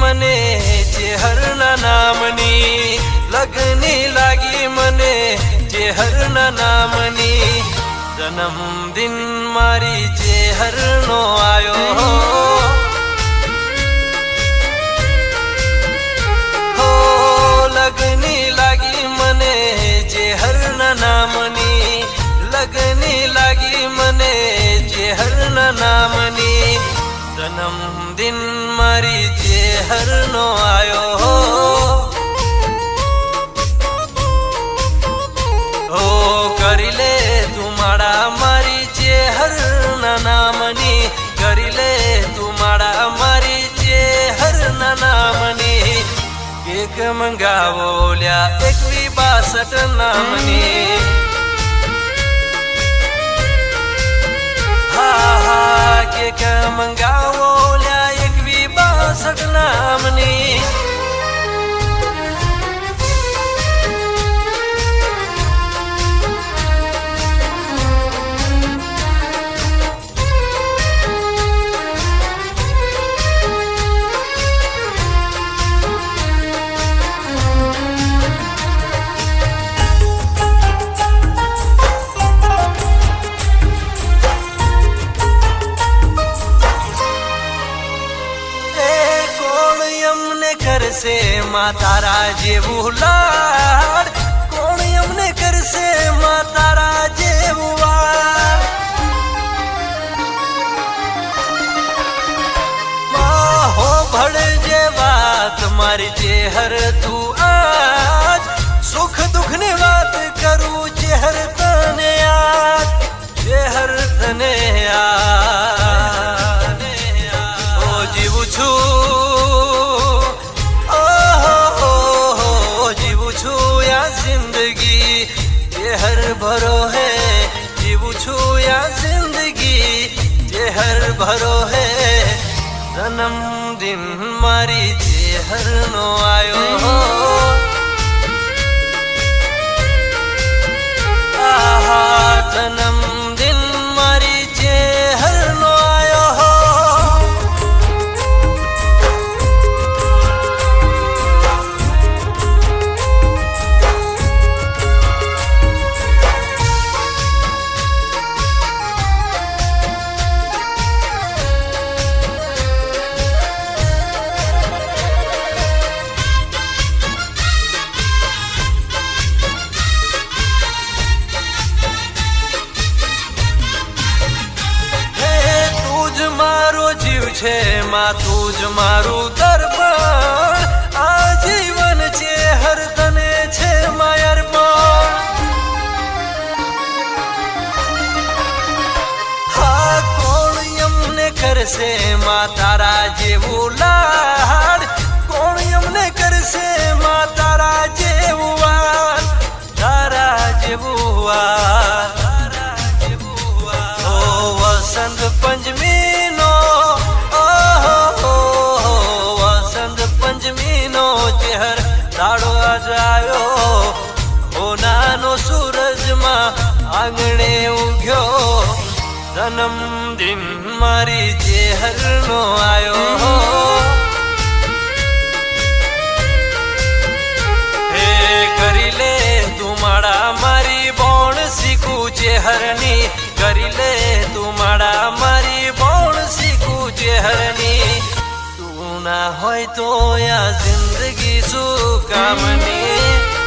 મને ચેહરના નામની, લગની લાગી મને ચેહરના નામની. જન્મદિન મારી ચેહરનો આયો, હો લગની લાગી મને ચેહરના નામની, લગની લાગી મને ચેહરના નામની. જન્મદિન મારી ચેહરનો આયો, હો કરી લે તું માડા મારી ચેહરના નામની, કરી લે તું માડા મારી ચેહરના નામની. કેક મંગાવો લ્યા 2162 નામની, હા હા કેક મંગાવો લ્યા 2162 નામની. કરશે માં તારા જેવું લાડ, કોણ અમને કરશે માં તારા જેવું વાડ. હો ભળજે વાત મારી ચેહર તું આજ, સુખ દુઃખ ની વાત કરું ચેહર તને યાદ, ચેહર તને યાદ. ઓ જીવું છું जिंदगी चेहर भरो है, जीवू छू या जिंदगी चेहर भरो है. जन्मदिन मारी चेहर नो आयो, आहा जन्मदिन मारी चेहर नो आयो. છે માં તું જ મારું દર્પણ, આ જીવન ચેહર તને છે માયરપણ. હા કોણ અમને કરશે માં તારા જેવું લાડ, કોણ અમને કરશે માં તારા જેવું વાડ, તારા જેવું વાડ. ઓ વસંત પંચમી નો ચેહર દાડો આજાયો, હોનાનો સૂરજમાં આંગણે ઉગ્યો. જન્મદિન મારી ચેહરનો આયો, હે કરી લે તું માડા મારી બોણ શીખું ચેહરની, કરી લે તું માડા મારી બોણ શીખું ચેહરની. ના હોય તો યા જિંદગી શું કામની.